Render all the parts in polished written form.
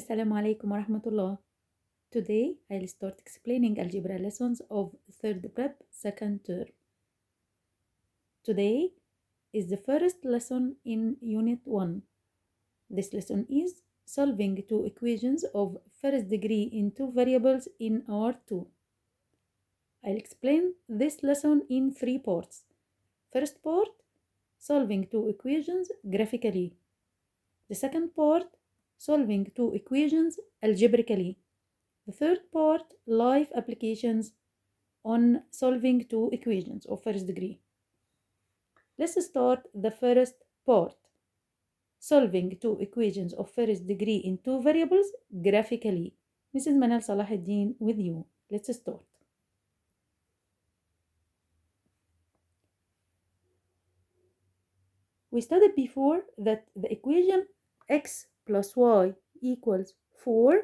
Assalamu alaikum wa rahmatullah. Today I'll start explaining algebra lessons of third prep second term. Today is the first lesson in unit 1. This lesson is solving two equations of first degree in two variables in R2. I'll explain this lesson in 3 parts. First part, solving two equations graphically. The second part, solving two equations algebraically. The third part, live applications on solving two equations of first degree. Let's start the first part, solving two equations of first degree in two variables graphically. Mrs. Manal Salahuddin with you. Let's start. We studied before that the equation x plus y equals 4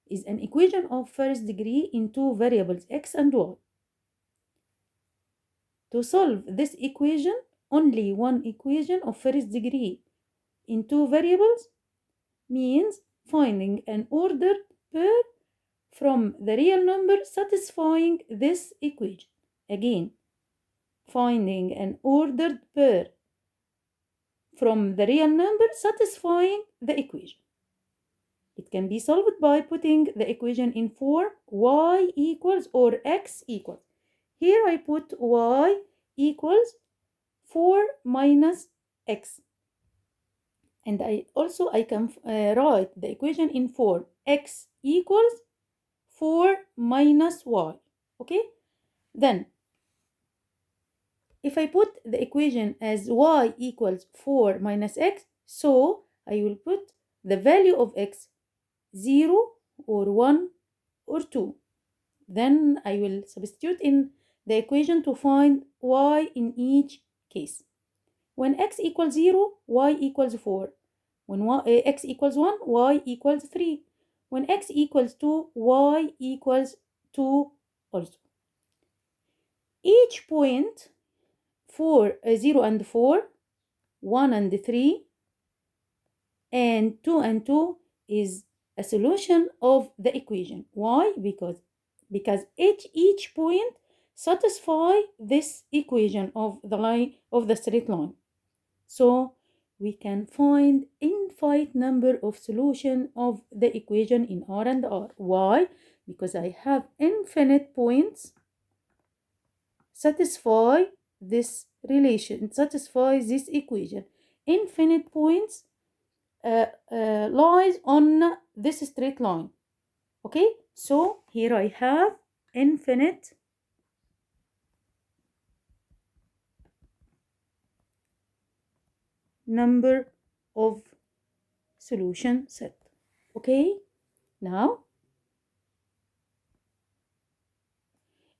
is an equation of first degree in two variables x and y. To solve this equation, only one equation of first degree in two variables means finding an ordered pair from the real number satisfying this equation. Again, finding an ordered pair from the real number satisfying the equation. It can be solved by putting the equation in form y equals or x equals. Here I put y equals 4 minus x. And I can write the equation in form x equals 4 minus y. Okay? Then, if I put the equation as y equals 4 minus x, so I will put the value of x 0 or 1 or 2. Then I will substitute in the equation to find y in each case. When x equals 0, y equals 4. When x equals 1, y equals 3. When x equals 2, y equals 2 also. Each point 0 and 4, 1 and 3, and 2 and 2 is a solution of the equation. Why? Because each point satisfy this equation of the line of the straight line. So we can find infinite number of solutions of the equation in R and R. Why? Because I have infinite points satisfy this relation, satisfy this equation. Infinite points lies on this straight line. Okay, so here I have infinite number of solution set. Okay, now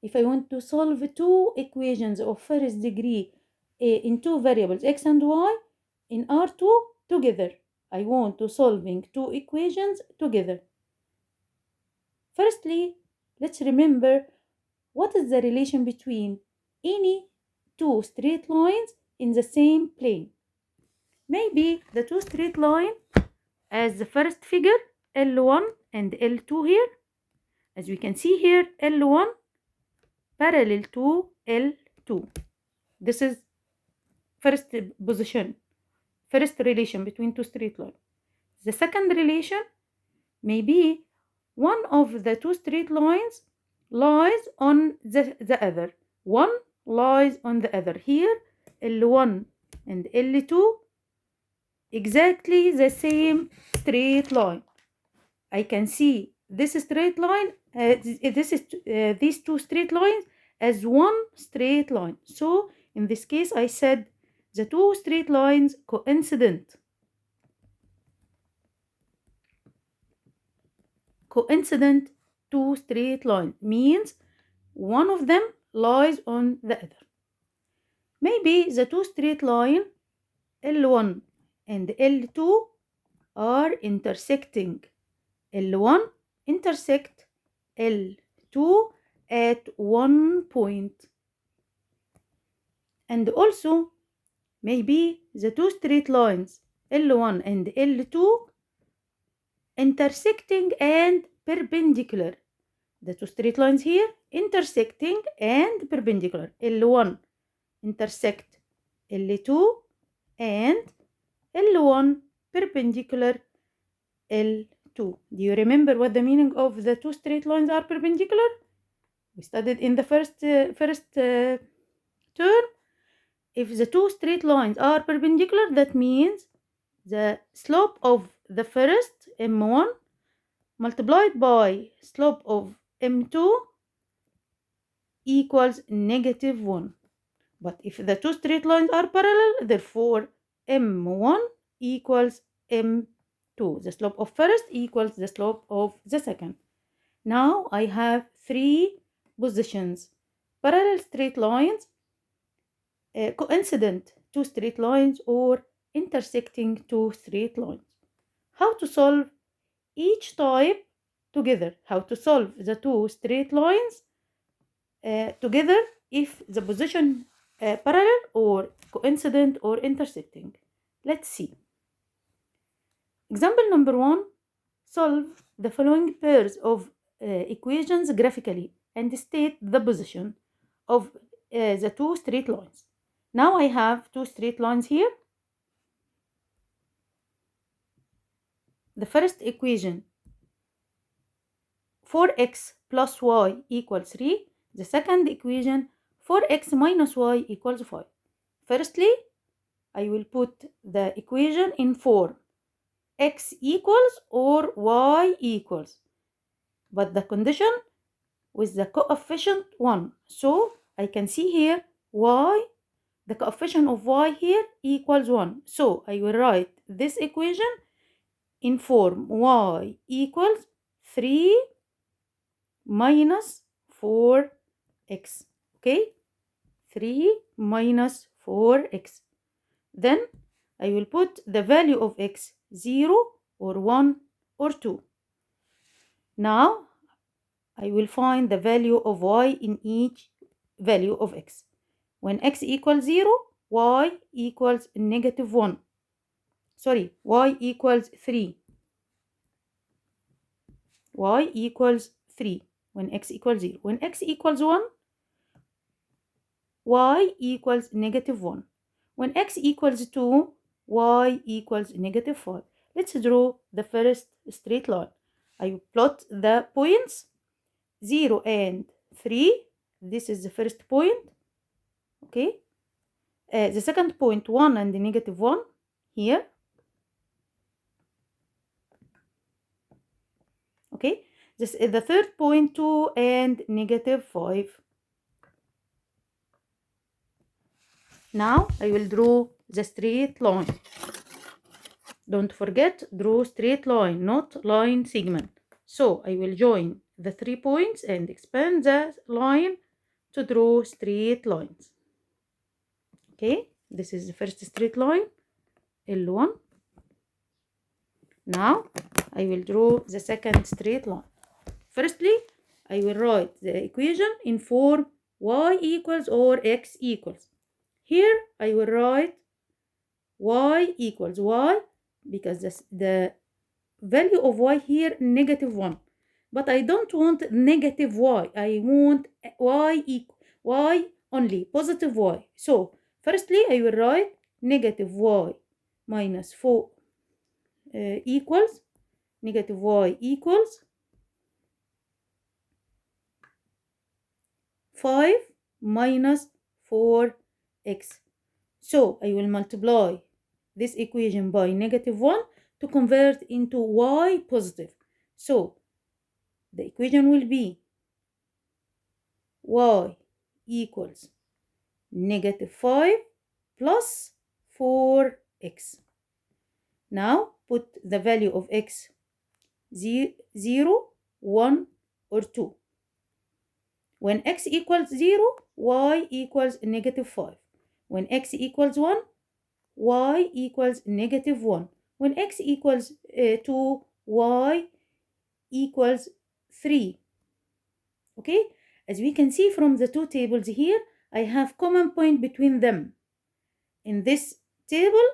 if I want to solve two equations of first degree in two variables x and y in R2 together, I want to solving two equations together. Firstly, let's remember what is the relation between any two straight lines in the same plane. Maybe the two straight lines as the first figure L1 and L2 here. As we can see here, L1 parallel to L2. This is first position, first relation between two straight lines. The second relation may be one of the two straight lines lies on the other. One lies on the other. Here, L1 and L2, exactly the same straight line. I can see this straight line, these two straight lines as one straight line. So, in this case, I said the two straight lines coincident. Coincident two straight lines means one of them lies on the other. Maybe the two straight lines L1 and L2 are intersecting. L1 intersect L2 at one point. And also, maybe the two straight lines L1 and L2 intersecting and perpendicular. The two straight lines here, intersecting and perpendicular. L1 intersect L2 and L1 perpendicular L2. Do you remember what the meaning of the two straight lines are perpendicular? We studied in the first term. If the two straight lines are perpendicular, that means the slope of the first M1 multiplied by slope of M2 equals -1. But if the two straight lines are parallel, therefore M1 equals M2. The slope of first equals the slope of the second. Now I have three positions: parallel straight lines, coincident two straight lines, or intersecting two straight lines. How to solve each type together? How to solve the two straight lines together if the position parallel or coincident or intersecting? Let's see. Example number 1. Solve the following pairs of equations graphically and state the position of the two straight lines. Now I have two straight lines here. The first equation, 4x plus y equals 3. The second equation, 4x minus y equals 5. Firstly, I will put the equation in form x equals or y equals, but the condition with the coefficient 1. So I can see here y, the coefficient of y here equals 1. So I will write this equation in form y equals 3 minus 4x. Okay, 3 minus 4x. Then I will put the value of x 0 or 1 or 2. Now I will find the value of y in each value of x. When x equals 0, y equals -1. Sorry, y equals 3. Y equals 3 when x equals 0. When x equals 1, y equals -1. When x equals 2, y equals -5. Let's draw the first straight line. I plot the points 0 and 3. This is the first point. Okay. The second point 1 and -1 here. Okay. This is the third point 2 and -5. Now I will draw the straight line. Don't forget, draw straight line, not line segment. So I will join the 3 points and expand the line to draw straight lines. Okay, this is the first straight line, L1. Now I will draw the second straight line. Firstly, I will write the equation in form y equals or x equals. Here I will write y equals y because the value of y here -1. But I don't want negative y. I want y only, positive y. So firstly I will write -y minus 4 equals -y equals 5 minus 4x. So I will multiply this equation by -1 to convert into y positive. So the equation will be y equals -5 plus 4x. Now put the value of x 0, 1 or 2. When x equals 0, y equals -5. When x equals 1, y equals -1. When x equals 2, y equals 3. Okay, as we can see from the two tables here, I have common point between them. In this table,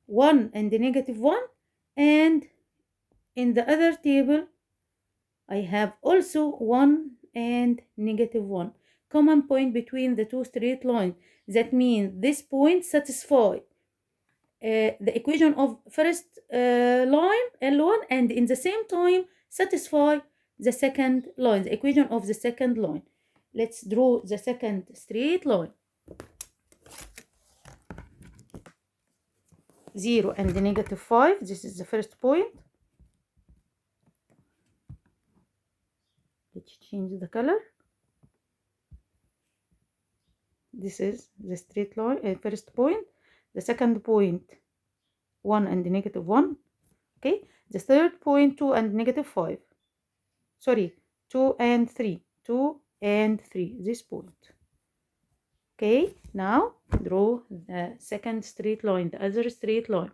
1 and -1 And in the other table, I have also 1 and -1. Common point between the two straight lines. That means this point satisfies the equation of first line, L1, and in the same time satisfy the second line, the equation of the second line. Let's draw the second straight line. 0 and -5, this is the first point. Let's change the color. This is the straight line, first point. The second point, 1 and -1. Okay, the third point, 2 and -5. Sorry, 2 and 3. 2 and 3, this point. Okay, now draw the second straight line, the other straight line.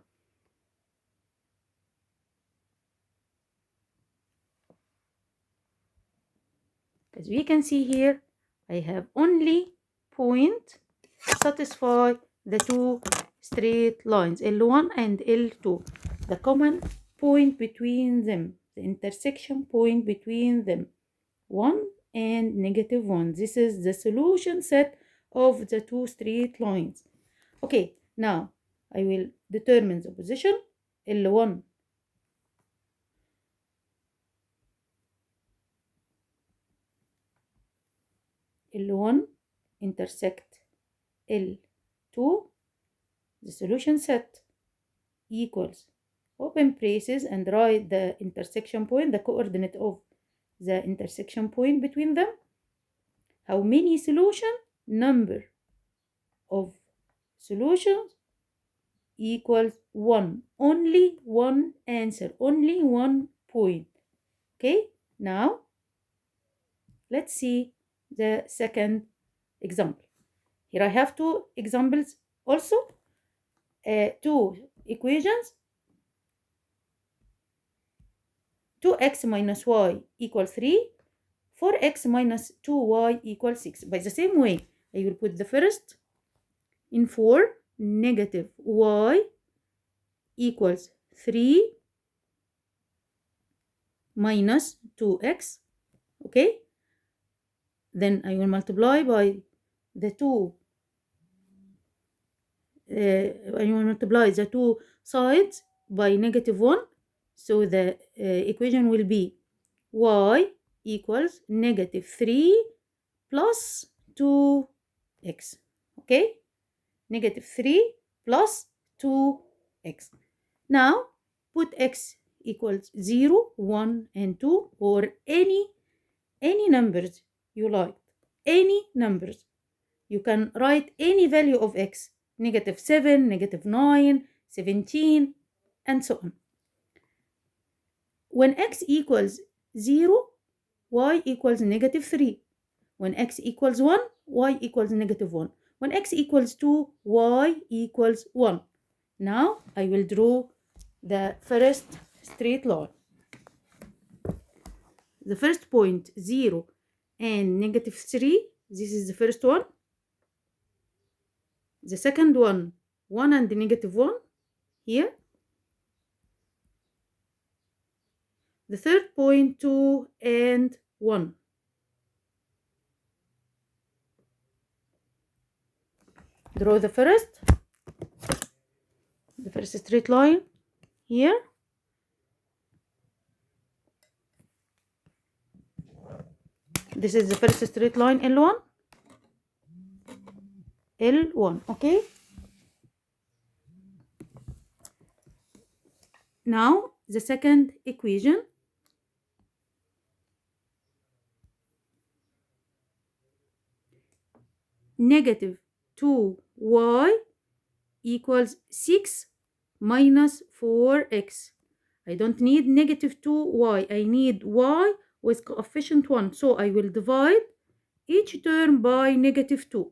As we can see here, I have only point satisfy the two straight lines, L1 and L2. The common point between them, the intersection point between them, 1 and -1. This is the solution set of the two straight lines. Okay, now I will determine the position. L1 intersect L2. The solution set equals, open braces, and write the intersection point, the coordinate of the intersection point between them. How many solutions? Number of solutions equals 1. Only one answer, only one point. Okay, now let's see the second example. Here I have two examples also, two equations. 2x minus y equals 3, 4x minus 2y equals 6. By the same way, I will put the first in 4, negative y equals 3 minus 2x. Okay, then I will multiply by the two. I will multiply the two sides by -1. So the equation will be y equals -3 plus 2x. Okay, -3 plus 2x. Now put x equals 0, 1, and 2, or any numbers you like. Any numbers. You can write any value of x. -7, -9, 17, and so on. When x equals 0, y equals -3. When x equals 1, y equals -1. When x equals 2, y equals 1. Now I will draw the first straight line. The first point, 0 and -3. This is the first one. The second one, 1 and -1 here. The third point, 2 and 1. Draw the first straight line here. This is the first straight line, L1. L1, okay? Now the second equation. -2y equals 6 minus 4x. I don't need -2y. I need y with coefficient 1. So I will divide each term by -2.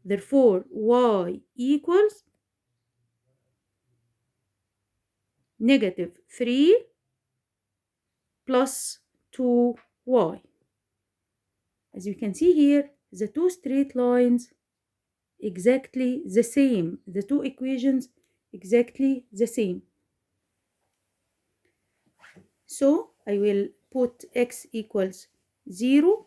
Therefore, y equals -3 plus 2y. As you can see here, the two straight lines exactly the same. The two equations exactly the same. So I will put x equals 0,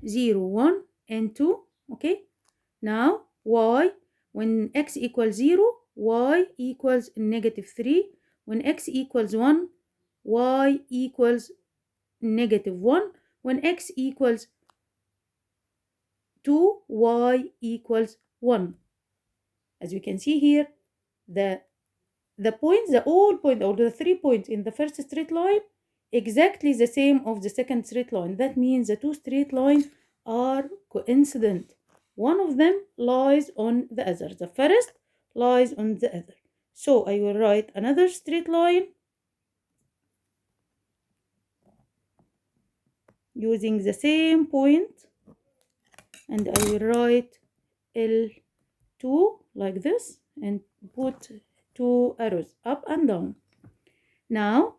0, 1, and 2. Okay. Now y, when x equals 0, y equals -3. When x equals 1, y equals -1. When x equals 2, y equals 1. As you can see here, the points, the all point or the 3 points in the first straight line exactly the same of the second straight line. That means the two straight lines are coincident. One of them lies on the other. The first lies on the other. So I will write another straight line using the same point, and I will write L2 like this and put two arrows up and down. Now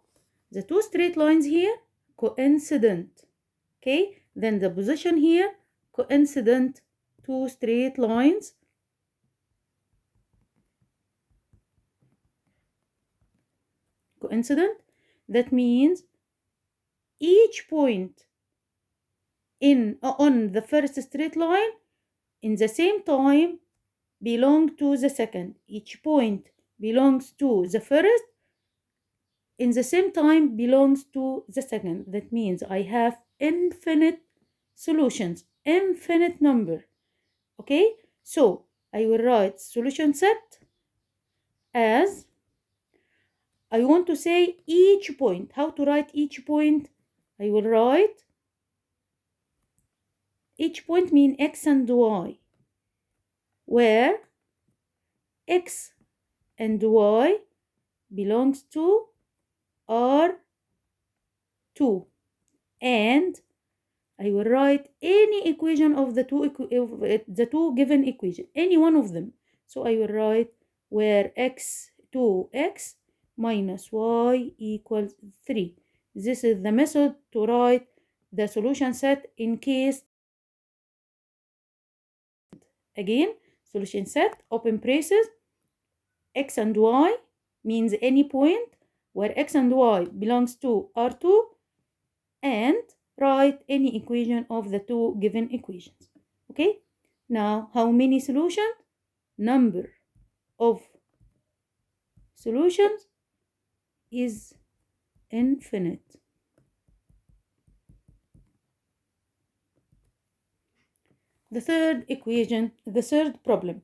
the two straight lines here coincident. Okay, then the position here coincident, two straight lines. Coincident, that means each point on the first straight line in the same time belong to the second. Each point belongs to the first in the same time belongs to the second. That means I have infinite solutions, infinite number. Okay, so I will write solution set as, I want to say each point. How to write each point? I will write each point mean x and y, where x and y belongs to R2, and I will write any equation of the two given equation, any one of them. So I will write where x minus y equals 3. This is the method to write the solution set in case. Again, solution set, open braces, x and y means any point where x and y belongs to R2, and write any equation of the two given equations. Okay, now how many solutions? Number of solutions is infinite. The third equation, the third problem.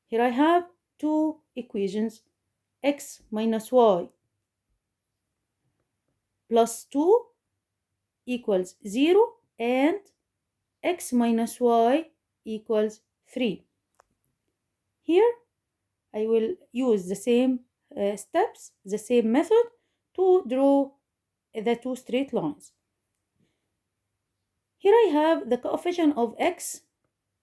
Here I have two equations, x minus y plus 2 equals 0 and x minus y equals 3. Here I will use the same steps, the same method to draw the two straight lines. Here I have the coefficient of x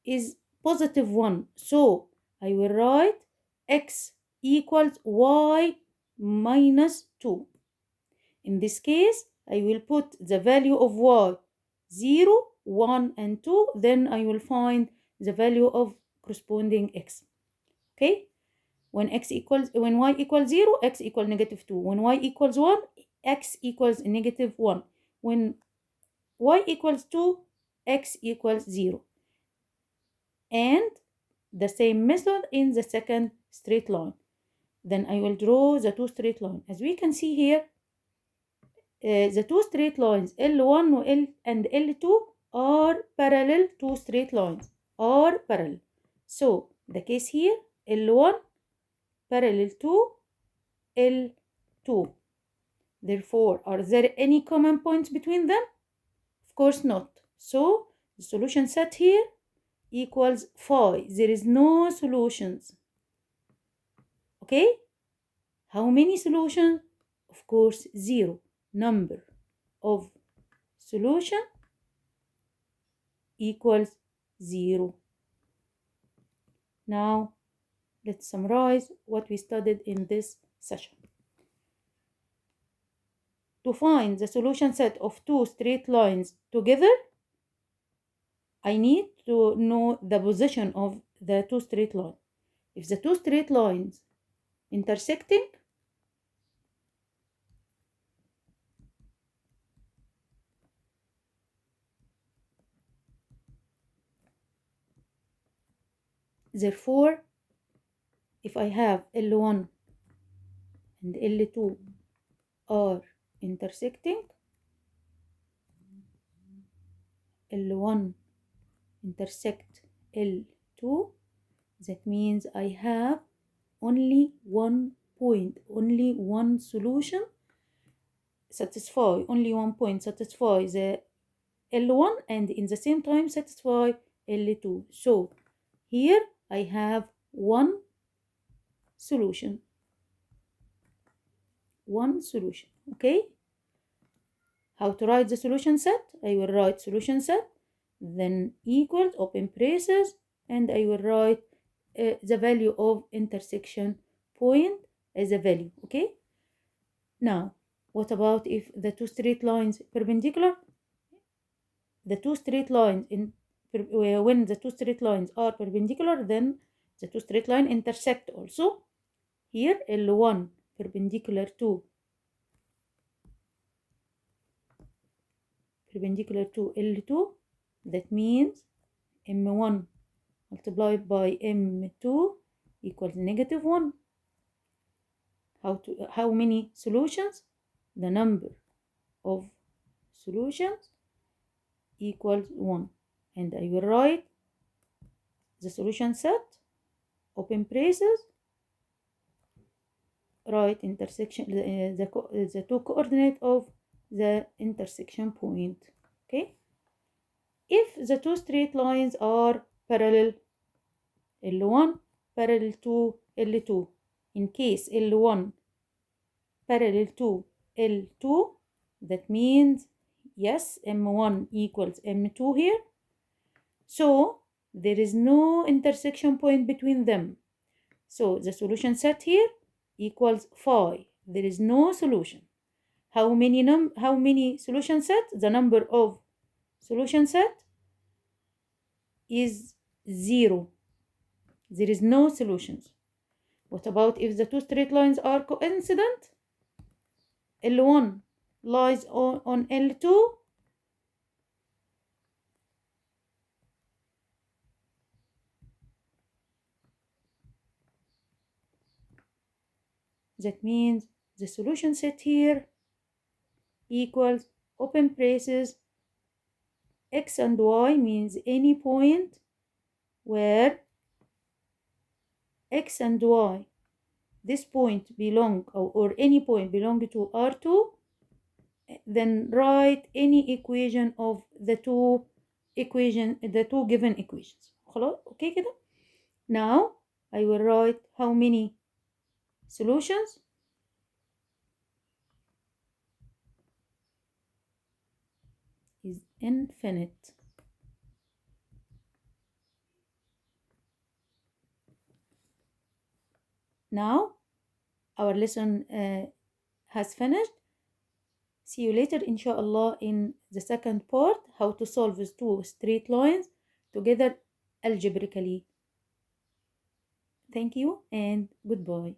is +1, so I will write x equals y minus 2. In this case, I will put the value of y 0, 1, and 2, then I will find the value of corresponding x. Okay? When y equals 0, x equals -2. When y equals 1, x equals -1. When y equals 2, x equals 0. And the same method in the second straight line. Then I will draw the two straight lines. As we can see here, the two straight lines L1 and L2 are parallel to straight lines, are parallel. So the case here, L1 parallel to L2. Therefore, are there any common points between them? Of course not. So the solution set here equals 5. There is no solutions. Okay? How many solutions? Of course, 0. Number of solution equals 0. Now, let's summarize what we studied in this session. To find the solution set of two straight lines together, I need to know the position of the two straight lines. if the two straight lines intersecting, therefore if I have L1 and L2 are intersecting, L1 intersect L2, that means I have only one point, only one solution satisfy, only one point satisfy the L1 and in the same time satisfy L2. So here I have one solution, okay? How to write the solution set? I will write solution set, then equals, open braces, and I will write the value of intersection point as a value, okay? Now, what about if the two straight lines perpendicular? The two straight lines when the two straight lines are perpendicular, then the two straight line intersect also. Here L1 perpendicular to L2, that means M1 multiplied by M2 equals -1. How many solutions? The number of solutions equals 1, and I will write the solution set, open braces, write intersection, the two coordinate of the intersection point, okay? If the two straight lines are parallel, L1 parallel to L2, in case L1 parallel to L2, that means yes, M1 equals M2 here, so there is no intersection point between them. So the solution set here equals 5. There is no solution. How many solution set? The number of solution set is 0. There is no solutions. What about if the two straight lines are coincident? L1 lies on L2. That means the solution set here equals, open braces, x and y means any point where x and y, this point belong, or any point belong to R2, then write any equation of the two given equations. خلاص okay كده. Now I will write how many solutions. Is infinite. Now our lesson has finished. See you later inshallah in the second part, how to solve two straight lines together algebraically. Thank you and goodbye.